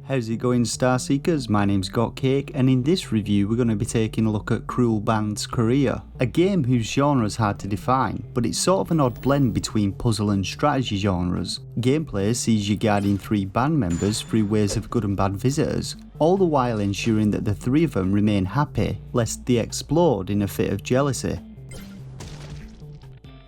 How's it going, Starseekers? My name's Gotcake, and in this review we're going to be taking a look at Cruel Band's Career, a game whose genre is hard to define, but it's sort of an odd blend between puzzle and strategy genres. Gameplay sees you guiding 3 band members through waves of good and bad visitors, all the while ensuring that the 3 of them remain happy, lest they explode in a fit of jealousy.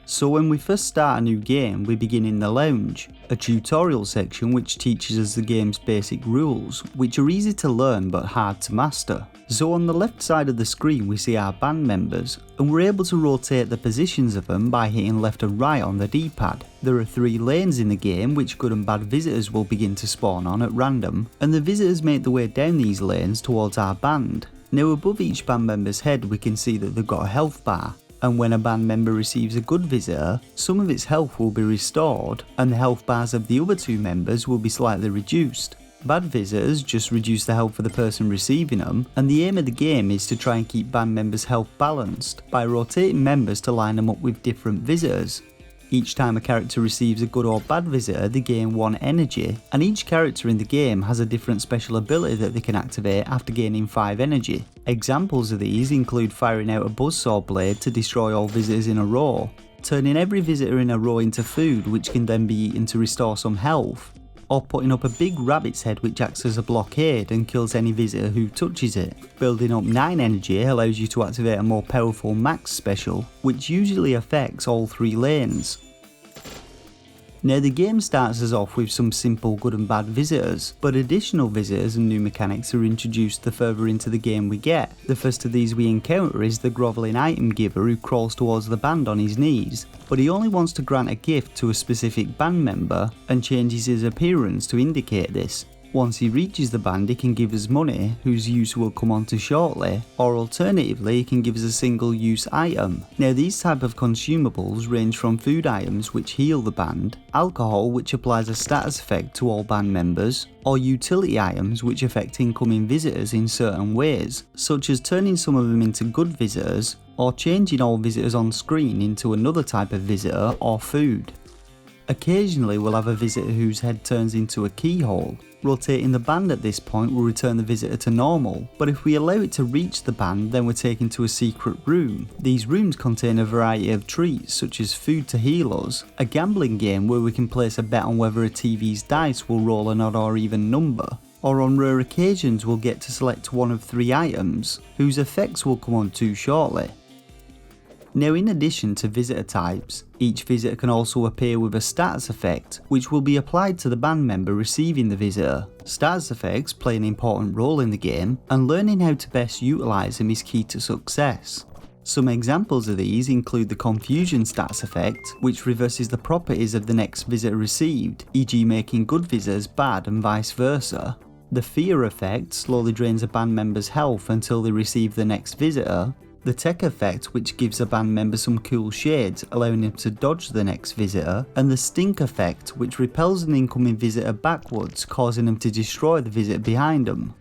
So when we first start a new game, we begin in the lounge, a tutorial section which teaches us the game's basic rules, which are easy to learn but hard to master. So on the left side of the screen we see our band members, and we're able to rotate the positions of them by hitting left and right on the D-pad. There are 3 lanes in the game which good and bad visitors will begin to spawn on at random, and the visitors make their way down these lanes towards our band. Now above each band member's head we can see that they've got a health bar. And when a band member receives a good visitor, some of its health will be restored, and the health bars of the other 2 members will be slightly reduced. Bad visitors just reduce the health for the person receiving them, and the aim of the game is to try and keep band members' health balanced by rotating members to line them up with different visitors. Each time a character receives a good or bad visitor, they gain 1 energy, and each character in the game has a different special ability that they can activate after gaining 5 energy. Examples of these include firing out a buzzsaw blade to destroy all visitors in a row, turning every visitor in a row into food which can then be eaten to restore some health, or putting up a big rabbit's head which acts as a blockade and kills any visitor who touches it. Building up 9 energy allows you to activate a more powerful max special, which usually affects all 3 lanes. Now the game starts us off with some simple good and bad visitors, but additional visitors and new mechanics are introduced the further into the game we get. The first of these we encounter is the grovelling item giver who crawls towards the band on his knees, but he only wants to grant a gift to a specific band member and changes his appearance to indicate this. Once he reaches the band he can give us money, whose use we'll come on to shortly, or alternatively he can give us a single use item. Now these type of consumables range from food items which heal the band, alcohol which applies a status effect to all band members, or utility items which affect incoming visitors in certain ways, such as turning some of them into good visitors, or changing all visitors on screen into another type of visitor or food. Occasionally we'll have a visitor whose head turns into a keyhole. Rotating the band at this point will return the visitor to normal, but if we allow it to reach the band then we're taken to a secret room. These rooms contain a variety of treats such as food to heal us, a gambling game where we can place a bet on whether a TV's dice will roll an odd or even number, or on rare occasions we'll get to select one of 3 items, whose effects we'll come on to shortly. Now in addition to visitor types, each visitor can also appear with a status effect, which will be applied to the band member receiving the visitor. Status effects play an important role in the game, and learning how to best utilise them is key to success. Some examples of these include the confusion status effect, which reverses the properties of the next visitor received, e.g. making good visitors bad and vice versa. The fear effect slowly drains a band member's health until they receive the next visitor. The tech effect, which gives a band member some cool shades, allowing him to dodge the next visitor, and the stink effect, which repels an incoming visitor backwards, causing them to destroy the visitor behind them.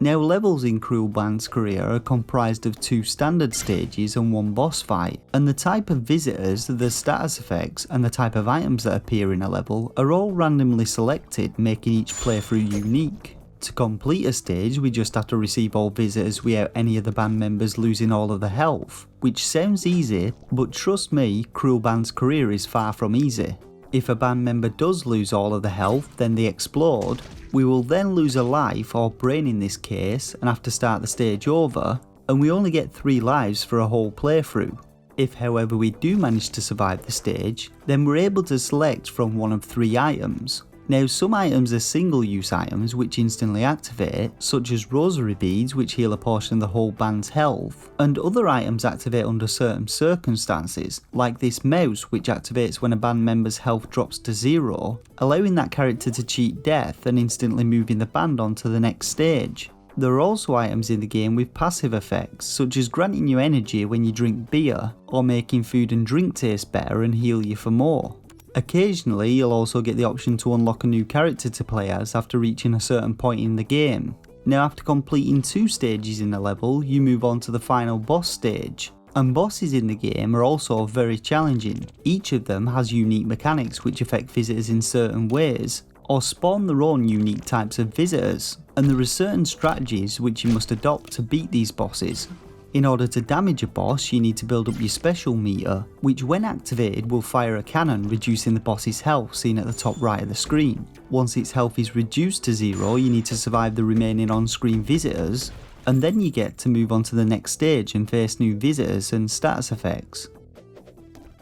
Now levels in Cruel Band's Career are comprised of 2 standard stages and 1 boss fight, and the type of visitors, the status effects, and the type of items that appear in a level are all randomly selected, making each playthrough unique. To complete a stage we just have to receive all visitors without any of the band members losing all of the health, which sounds easy, but trust me, Cruel Band's Career is far from easy. If a band member does lose all of the health, then they explode. We will then lose a life, or brain in this case, and have to start the stage over, and we only get 3 lives for a whole playthrough. If however we do manage to survive the stage, then we're able to select from one of 3 items. Now some items are single use items which instantly activate, such as rosary beads which heal a portion of the whole band's health, and other items activate under certain circumstances, like this mouse which activates when a band member's health drops to 0, allowing that character to cheat death and instantly moving the band on to the next stage. There are also items in the game with passive effects, such as granting you energy when you drink beer, or making food and drink taste better and heal you for more. Occasionally you'll also get the option to unlock a new character to play as after reaching a certain point in the game. Now after completing 2 stages in a level, you move on to the final boss stage. And bosses in the game are also very challenging. Each of them has unique mechanics which affect visitors in certain ways, or spawn their own unique types of visitors, and there are certain strategies which you must adopt to beat these bosses. In order to damage a boss, you need to build up your special meter, which when activated will fire a cannon reducing the boss's health seen at the top right of the screen. Once its health is reduced to 0, you need to survive the remaining on-screen visitors, and then you get to move on to the next stage and face new visitors and status effects.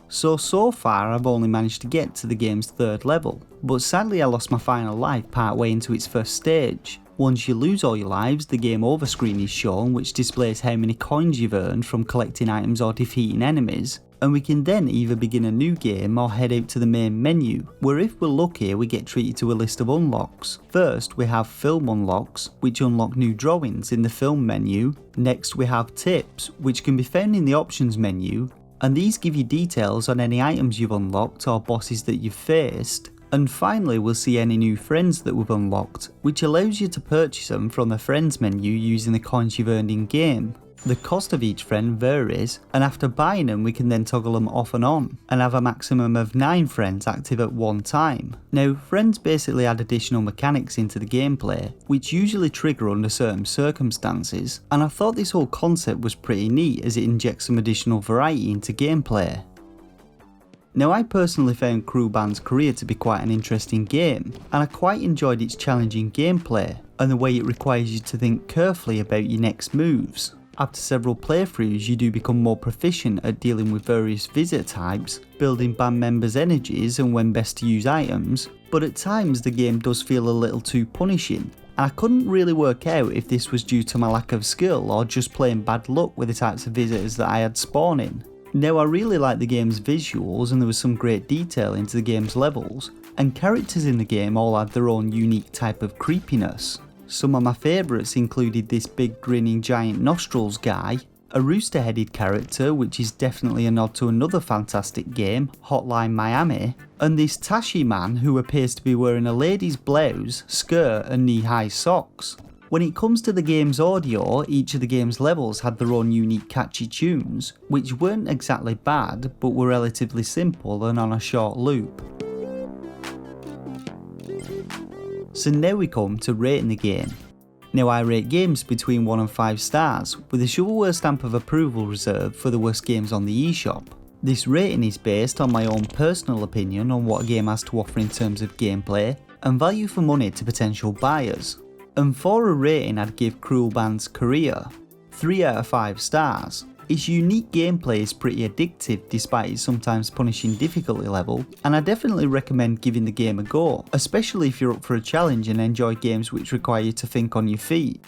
So far I've only managed to get to the game's 3rd level, but sadly I lost my final life partway into its first stage. Once you lose all your lives, the game over screen is shown, which displays how many coins you've earned from collecting items or defeating enemies, and we can then either begin a new game or head out to the main menu, where if we're lucky we get treated to a list of unlocks. First we have film unlocks, which unlock new drawings in the film menu. Next we have tips, which can be found in the options menu, and these give you details on any items you've unlocked or bosses that you've faced. And finally we'll see any new friends that we've unlocked, which allows you to purchase them from the friends menu using the coins you've earned in game. The cost of each friend varies, and after buying them we can then toggle them off and on, and have a maximum of 9 friends active at one time. Now friends basically add additional mechanics into the gameplay, which usually trigger under certain circumstances, and I thought this whole concept was pretty neat as it injects some additional variety into gameplay. Now I personally found Cruel Band's Career to be quite an interesting game, and I quite enjoyed its challenging gameplay and the way it requires you to think carefully about your next moves. After several playthroughs you do become more proficient at dealing with various visitor types, building band members' energies and when best to use items, but at times the game does feel a little too punishing, and I couldn't really work out if this was due to my lack of skill or just plain bad luck with the types of visitors that I had spawning. Now I really like the game's visuals and there was some great detail into the game's levels, and characters in the game all had their own unique type of creepiness. Some of my favourites included this big grinning giant nostrils guy, a rooster headed character which is definitely a nod to another fantastic game, Hotline Miami, and this Tashi man who appears to be wearing a lady's blouse, skirt and knee-high socks. When it comes to the game's audio, each of the game's levels had their own unique catchy tunes, which weren't exactly bad but were relatively simple and on a short loop. So now we come to rating the game. Now I rate games between 1 and 5 stars, with a shovelware stamp of approval reserved for the worst games on the eShop. This rating is based on my own personal opinion on what a game has to offer in terms of gameplay and value for money to potential buyers. And for a rating I'd give Cruel Band's Career 3 out of 5 stars. Its unique gameplay is pretty addictive despite its sometimes punishing difficulty level, and I definitely recommend giving the game a go, especially if you're up for a challenge and enjoy games which require you to think on your feet.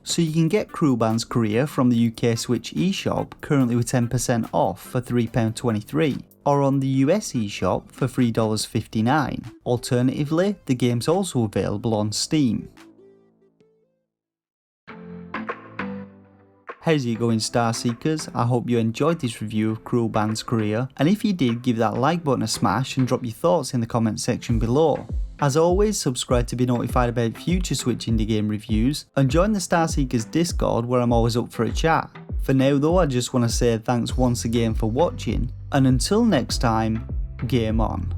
So you can get Cruel Band's Career from the UK Switch eShop currently with 10% off for £3.23, or on the US eShop for $3.59. Alternatively, the game's also available on Steam. How's it going, Star Seekers? I hope you enjoyed this review of Cruel Band's Career, and if you did, give that like button a smash and drop your thoughts in the comment section below. As always, subscribe to be notified about future Switch indie game reviews, and join the Star Seekers Discord where I'm always up for a chat. For now though, I just want to say thanks once again for watching, and until next time, game on.